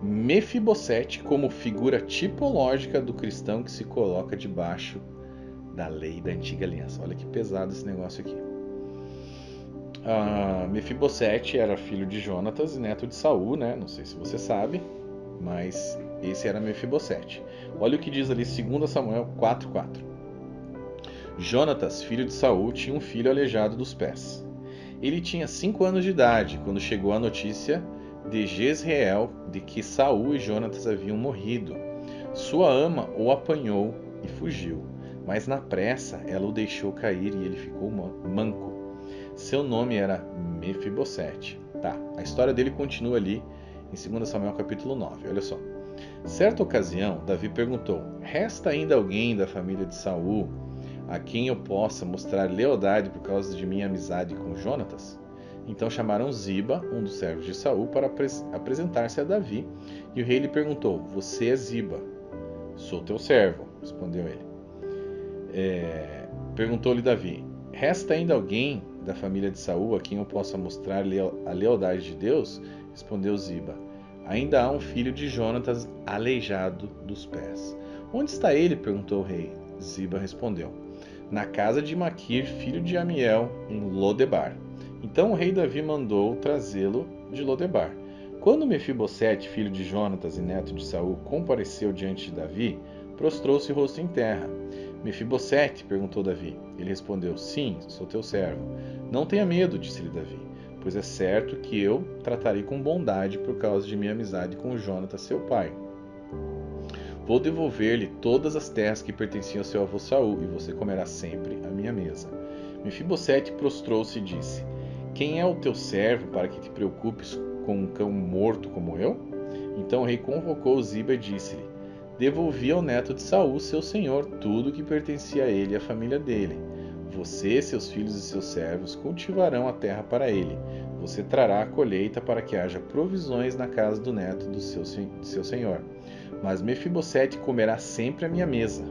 Mefibosete como figura tipológica do cristão que se coloca debaixo da lei da antiga aliança. Olha que pesado esse negócio aqui. Mefibosete era filho de Jonatas e neto de Saul, né? Não sei se você sabe, mas esse era Mefibosete. Olha o que diz ali 2 Samuel 4:4. Jonatas, filho de Saul, tinha um filho aleijado dos pés. Ele tinha 5 anos de idade quando chegou a notícia de Jezreel de que Saul e Jonatas haviam morrido. Sua ama o apanhou e fugiu, mas na pressa ela o deixou cair e ele ficou manco. Seu nome era Mefibosete. Tá, a história dele continua ali em 2 Samuel capítulo 9, olha só. Certa ocasião, Davi perguntou: resta ainda alguém da família de Saul a quem eu possa mostrar lealdade por causa de minha amizade com Jonatas? Então chamaram Ziba, um dos servos de Saul, para apresentar-se a Davi, e o rei lhe perguntou: você é Ziba? Sou teu servo, respondeu ele. Perguntou-lhe Davi: resta ainda alguém da família de Saul a quem eu possa mostrar a lealdade de Deus? Respondeu Ziba: ainda há um filho de Jonatas aleijado dos pés. Onde está ele? Perguntou o rei. Ziba respondeu: na casa de Maquir, filho de Amiel, em Lodebar. Então o rei Davi mandou trazê-lo de Lodebar. Quando Mefibosete, filho de Jonatas e neto de Saul, compareceu diante de Davi, prostrou-se rosto em terra. Mefibosete? Perguntou Davi. Ele respondeu: sim, sou teu servo. Não tenha medo, disse-lhe Davi, pois é certo que eu tratarei com bondade por causa de minha amizade com Jonatas, seu pai. Vou devolver-lhe todas as terras que pertenciam ao seu avô Saul, e você comerá sempre à minha mesa. Mefibosete prostrou-se e disse: quem é o teu servo para que te preocupes com um cão morto como eu? Então o rei convocou Ziba e disse-lhe: devolvi ao neto de Saul, seu senhor, tudo o que pertencia a ele e à família dele. Você, seus filhos e seus servos cultivarão a terra para ele. Você trará a colheita para que haja provisões na casa do neto do seu senhor. Mas Mefibosete comerá sempre à minha mesa.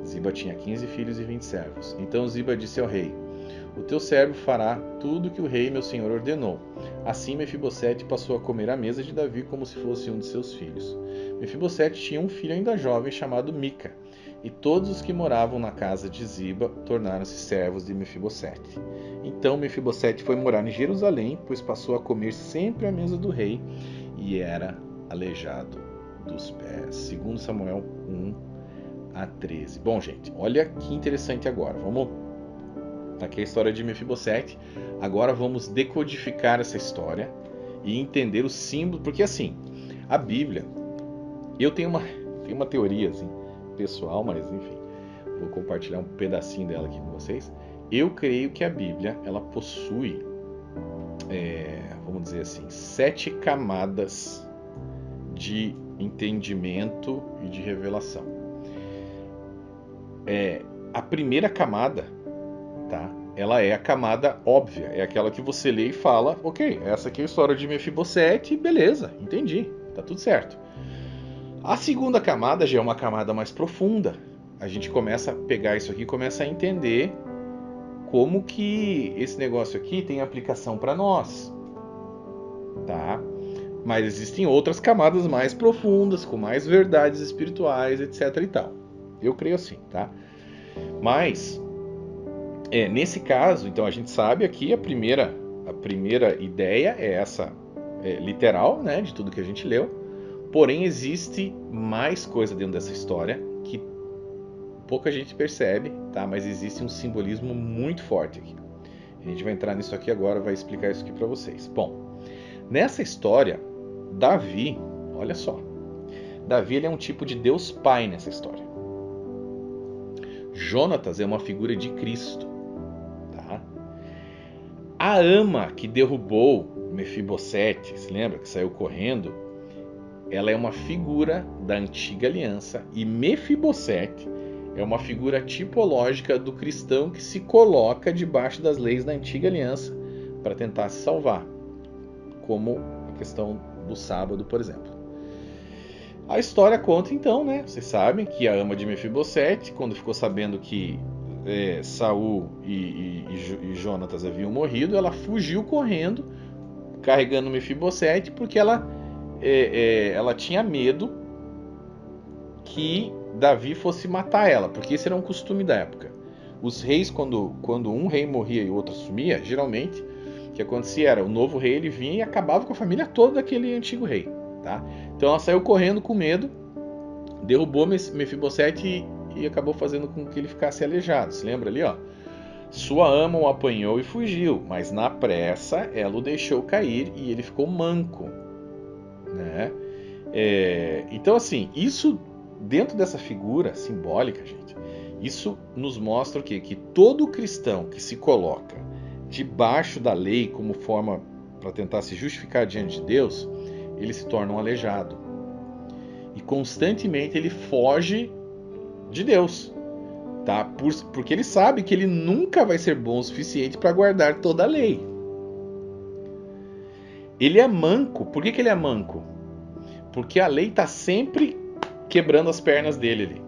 Ziba tinha 15 filhos e 20 servos. Então Ziba disse ao rei: o teu servo fará tudo o que o rei meu senhor ordenou. Assim Mefibosete passou a comer à mesa de Davi como se fosse um de seus filhos. Mefibosete tinha um filho ainda jovem chamado Mica, e todos os que moravam na casa de Ziba tornaram-se servos de Mefibosete. Então Mefibosete foi morar em Jerusalém, pois passou a comer sempre à mesa do rei e era aleijado dos pés. 2 Samuel 1:13. Bom, gente, olha que interessante agora. Vamos... Tá aqui a história de Mefibosete. Agora vamos decodificar essa história e entender o símbolo, porque assim, a Bíblia, eu tenho uma teoria assim, pessoal, mas enfim, vou compartilhar um pedacinho dela aqui com vocês. Eu creio que a Bíblia, ela possui, vamos dizer assim, 7 camadas de entendimento e de revelação. A primeira camada, tá? Ela é a camada óbvia, é aquela que você lê e fala: ok, essa aqui é a história de Mefibosete, beleza, entendi, tá tudo certo. A segunda camada já é uma camada mais profunda. A gente começa a pegar isso aqui e começa a entender como que esse negócio aqui tem aplicação para nós, tá? Mas existem outras camadas mais profundas, com mais verdades espirituais, etc e tal. Eu creio assim, tá? Mas, nesse caso, então a gente sabe aqui a primeira ideia é essa literal, né, de tudo que a gente leu. Porém, existe mais coisa dentro dessa história que pouca gente percebe, tá? Mas existe um simbolismo muito forte aqui. A gente vai entrar nisso aqui agora, vai explicar isso aqui para vocês. Bom, nessa história, Davi, olha só, Davi ele é um tipo de Deus Pai nessa história. Jonatas é uma figura de Cristo, tá? A ama que derrubou Mefibosete, se lembra que saiu correndo? Ela é uma figura da antiga aliança, e Mefibosete é uma figura tipológica do cristão que se coloca debaixo das leis da antiga aliança para tentar se salvar, como a questão do sábado, por exemplo. A história conta então, né? Vocês sabem que a ama de Mefibosete, quando ficou sabendo que Saul e Jonatas haviam morrido, ela fugiu correndo, carregando Mefibosete, porque ela ela tinha medo que Davi fosse matar ela, porque esse era um costume da época. Os reis, quando um rei morria e o outro assumia, geralmente o que acontecia era o novo rei ele vinha e acabava com a família toda daquele antigo rei, tá? Então ela saiu correndo com medo, derrubou Mefibosete e acabou fazendo com que ele ficasse aleijado. Se lembra ali, ó? Sua ama o apanhou e fugiu, mas na pressa ela o deixou cair e ele ficou manco, né? Então assim, isso dentro dessa figura simbólica, gente, isso nos mostra o quê? Que todo cristão que se coloca debaixo da lei como forma para tentar se justificar diante de Deus, ele se torna um aleijado. E constantemente ele foge de Deus, tá? Porque ele sabe que ele nunca vai ser bom o suficiente para guardar toda a lei. Ele é manco. Por que ele é manco? Porque a lei está sempre quebrando as pernas dele ali.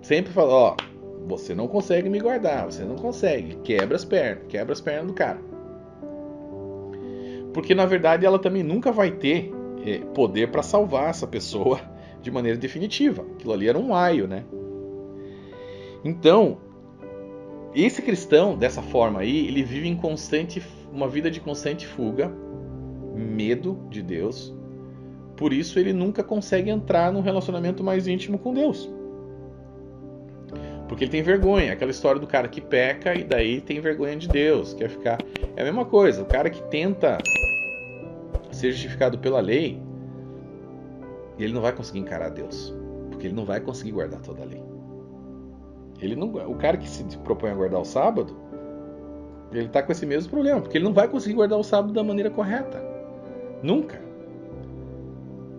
Sempre fala, ó, você não consegue me guardar, você não consegue. Quebra as pernas do cara. Porque na verdade ela também nunca vai ter poder para salvar essa pessoa de maneira definitiva. Aquilo ali era um aio, né? Então, esse cristão, dessa forma aí, ele vive uma vida de constante fuga, medo de Deus. Por isso ele nunca consegue entrar num relacionamento mais íntimo com Deus. Porque ele tem vergonha. Aquela história do cara que peca e daí tem vergonha de Deus. Quer ficar... É a mesma coisa. O cara que tenta ser justificado pela lei, ele não vai conseguir encarar Deus. Porque ele não vai conseguir guardar toda a lei. O cara que se propõe a guardar o sábado, ele está com esse mesmo problema. Porque ele não vai conseguir guardar o sábado da maneira correta. Nunca.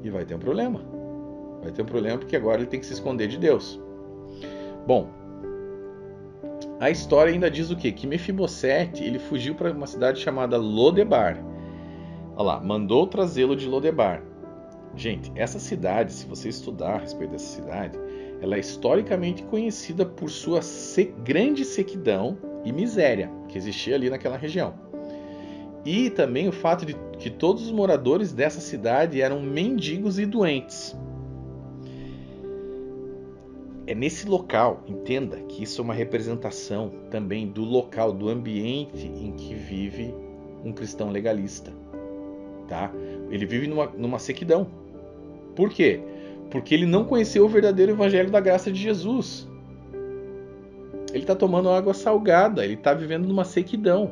E vai ter um problema. Vai ter um problema porque agora ele tem que se esconder de Deus. Bom, a história ainda diz o quê? Que Mefibosete, ele fugiu para uma cidade chamada Lodebar. Olha lá, mandou trazê-lo de Lodebar. Gente, essa cidade, se você estudar a respeito dessa cidade, ela é historicamente conhecida por sua grande sequidão e miséria que existia ali naquela região. E também o fato de que todos os moradores dessa cidade eram mendigos e doentes. É nesse local, entenda que isso é uma representação também do local, do ambiente em que vive um cristão legalista. Tá? Ele vive numa sequidão. Por quê? Porque ele não conheceu o verdadeiro evangelho da graça de Jesus. Ele está tomando água salgada, ele está vivendo numa sequidão.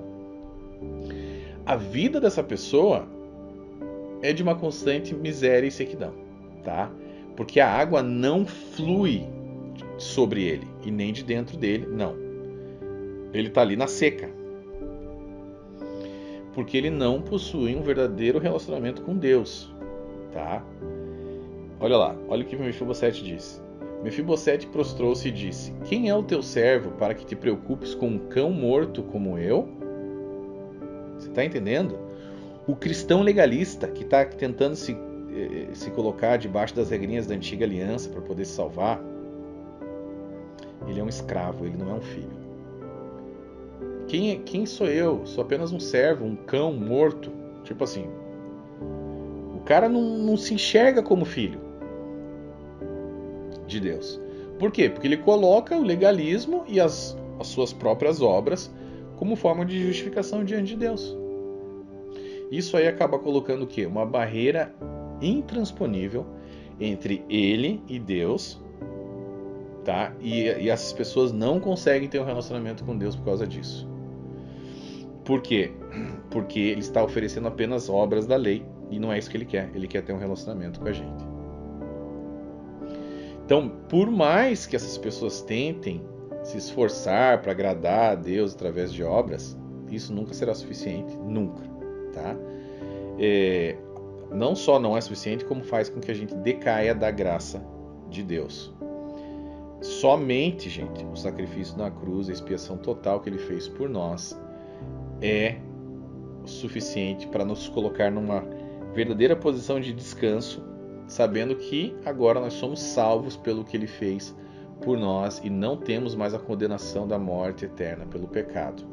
A vida dessa pessoa é de uma constante miséria e sequidão, tá? Porque a água não flui sobre ele e nem de dentro dele, não. Ele está ali na seca. Porque ele não possui um verdadeiro relacionamento com Deus, tá? Olha lá, olha o que Mefibosete disse. Mefibosete prostrou-se e disse: Quem é o teu servo para que te preocupes com um cão morto como eu? Você está entendendo? O cristão legalista que está tentando se colocar debaixo das regrinhas da antiga aliança para poder se salvar, ele é um escravo, ele não é um filho. Quem sou eu? Sou apenas um servo, um cão morto. Tipo assim, o cara não se enxerga como filho de Deus. Por quê? Porque ele coloca o legalismo e as suas próprias obras como forma de justificação diante de Deus. Isso aí acaba colocando o quê? Uma barreira intransponível entre ele e Deus, tá? E essas pessoas não conseguem ter um relacionamento com Deus por causa disso. Por quê? Porque ele está oferecendo apenas obras da lei e não é isso que ele quer. Ele quer ter um relacionamento com a gente. Então, por mais que essas pessoas tentem se esforçar para agradar a Deus através de obras, isso nunca será suficiente, nunca, tá? Não só não é suficiente, como faz com que a gente decaia da graça de Deus. Somente, gente, o sacrifício na cruz, a expiação total que ele fez por nós, é suficiente para nos colocar numa verdadeira posição de descanso, sabendo que agora nós somos salvos pelo que ele fez por nós e não temos mais a condenação da morte eterna pelo pecado.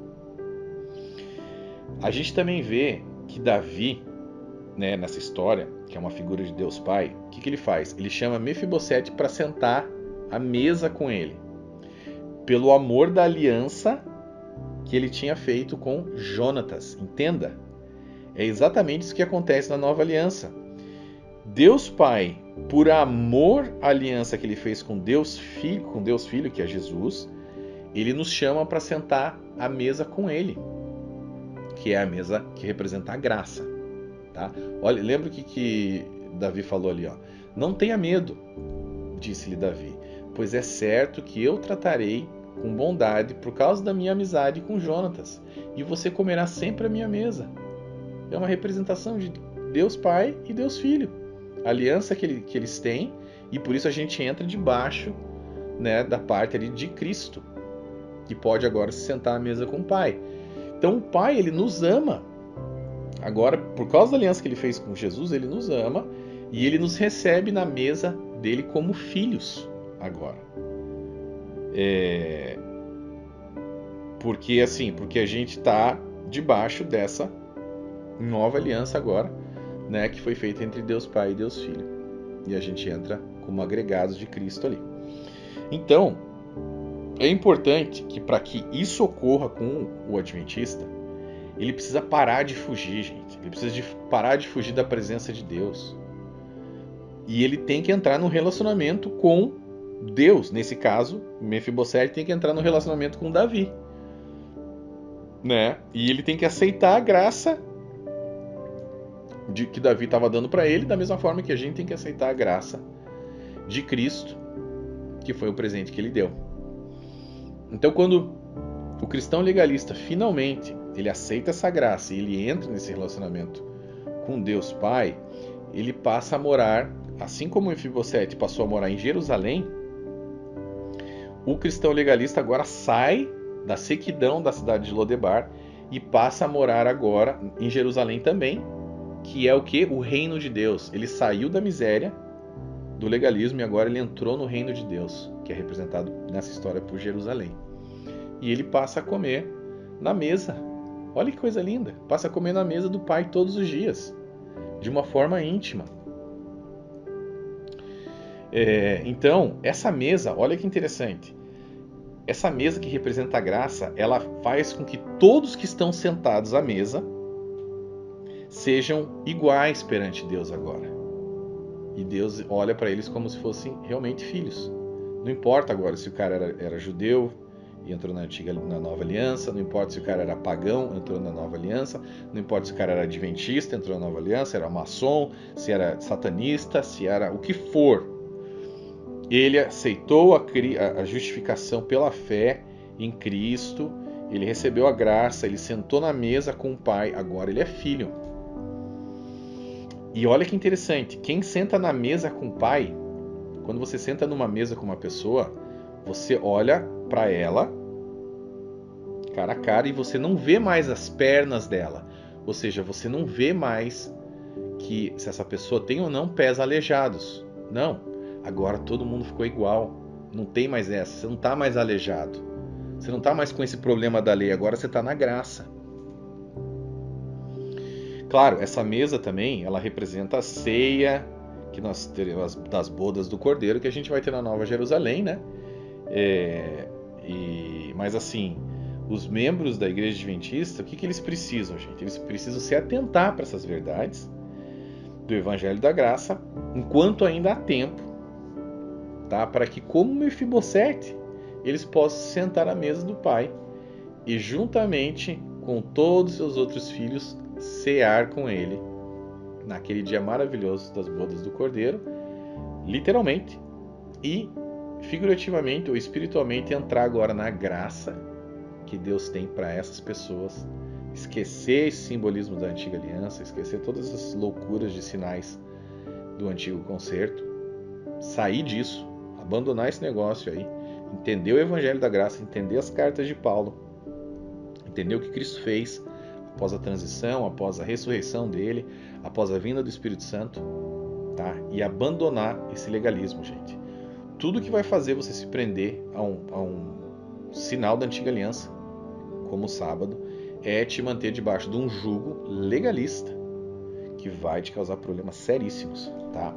A gente também vê que Davi, né, nessa história, que é uma figura de Deus Pai, o que ele faz? Ele chama Mefibosete para sentar à mesa com ele, pelo amor da aliança que ele tinha feito com Jonatas. Entenda, é exatamente isso que acontece na nova aliança. Deus Pai, por amor à aliança que ele fez com Deus Filho, que é Jesus, ele nos chama para sentar à mesa com ele, que é a mesa que representa a graça. Tá? Olha, lembra o que Davi falou ali? Ó. Não tenha medo, disse-lhe Davi, pois é certo que eu tratarei com bondade por causa da minha amizade com Jonatas, e você comerá sempre à minha mesa. É uma representação de Deus Pai e Deus Filho, a aliança que eles têm, e por isso a gente entra debaixo, né, da parte ali de Cristo, que pode agora se sentar à mesa com o Pai. Então o Pai, ele nos ama. Agora, por causa da aliança que ele fez com Jesus, ele nos ama e ele nos recebe na mesa dele como filhos agora. Porque a gente está debaixo dessa nova aliança agora, né, que foi feita entre Deus Pai e Deus Filho. E a gente entra como agregados de Cristo ali. Então, é importante que para que isso ocorra com o adventista, ele precisa parar de fugir, gente. Ele precisa parar de fugir da presença de Deus. E ele tem que entrar no relacionamento com Deus. Nesse caso, Mefibosete tem que entrar no relacionamento com Davi, né? E ele tem que aceitar a graça que Davi estava dando para ele, da mesma forma que a gente tem que aceitar a graça de Cristo, que foi o presente que ele deu. Então, quando o cristão legalista finalmente ele aceita essa graça e ele entra nesse relacionamento com Deus Pai, ele passa a morar, assim como Mefibosete passou a morar em Jerusalém, o cristão legalista agora sai da sequidão da cidade de Lodebar e passa a morar agora em Jerusalém também, que é o que? O reino de Deus. Ele saiu da miséria do legalismo e agora ele entrou no reino de Deus, que é representado nessa história por Jerusalém. E ele passa a comer na mesa. Olha que coisa linda! Passa a comer na mesa do Pai todos os dias, de uma forma íntima. Então, essa mesa, olha que interessante. Essa mesa que representa a graça, ela faz com que todos que estão sentados à mesa sejam iguais perante Deus agora. E Deus olha para eles como se fossem realmente filhos. Não importa agora se o cara era judeu e entrou na nova aliança, não importa se o cara era pagão, entrou na nova aliança, não importa se o cara era adventista, entrou na nova aliança, era maçom, se era satanista, se era o que for. Ele aceitou a justificação pela fé em Cristo, ele recebeu a graça, ele sentou na mesa com o Pai, agora ele é filho. E olha que interessante, quem senta na mesa com o Pai, quando você senta numa mesa com uma pessoa, você olha para ela, cara a cara, e você não vê mais as pernas dela. Ou seja, você não vê mais que se essa pessoa tem ou não pés aleijados. Não, agora todo mundo ficou igual. Não tem mais essa, você não está mais aleijado. Você não está mais com esse problema da lei, agora você está na graça. Claro, essa mesa também, ela representa a ceia que nós teremos das bodas do Cordeiro, que a gente vai ter na Nova Jerusalém, né? Mas assim, os membros da Igreja Adventista, o que eles precisam, gente? Eles precisam se atentar para essas verdades do Evangelho da Graça, enquanto ainda há tempo, tá? Para que, como Mefibosete, eles possam sentar à mesa do Pai e, juntamente com todos os seus outros filhos, cear com ele naquele dia maravilhoso das bodas do Cordeiro, literalmente e figurativamente ou espiritualmente entrar agora na graça que Deus tem para essas pessoas, esquecer esse simbolismo da antiga aliança, esquecer todas essas loucuras de sinais do antigo concerto, sair disso, abandonar esse negócio aí, entender o Evangelho da Graça, entender as cartas de Paulo, entender o que Cristo fez após a transição, após a ressurreição dele, após a vinda do Espírito Santo, tá? E abandonar esse legalismo, gente. Tudo que vai fazer você se prender a um sinal da antiga aliança, como o sábado, é te manter debaixo de um jugo legalista, que vai te causar problemas seríssimos, tá?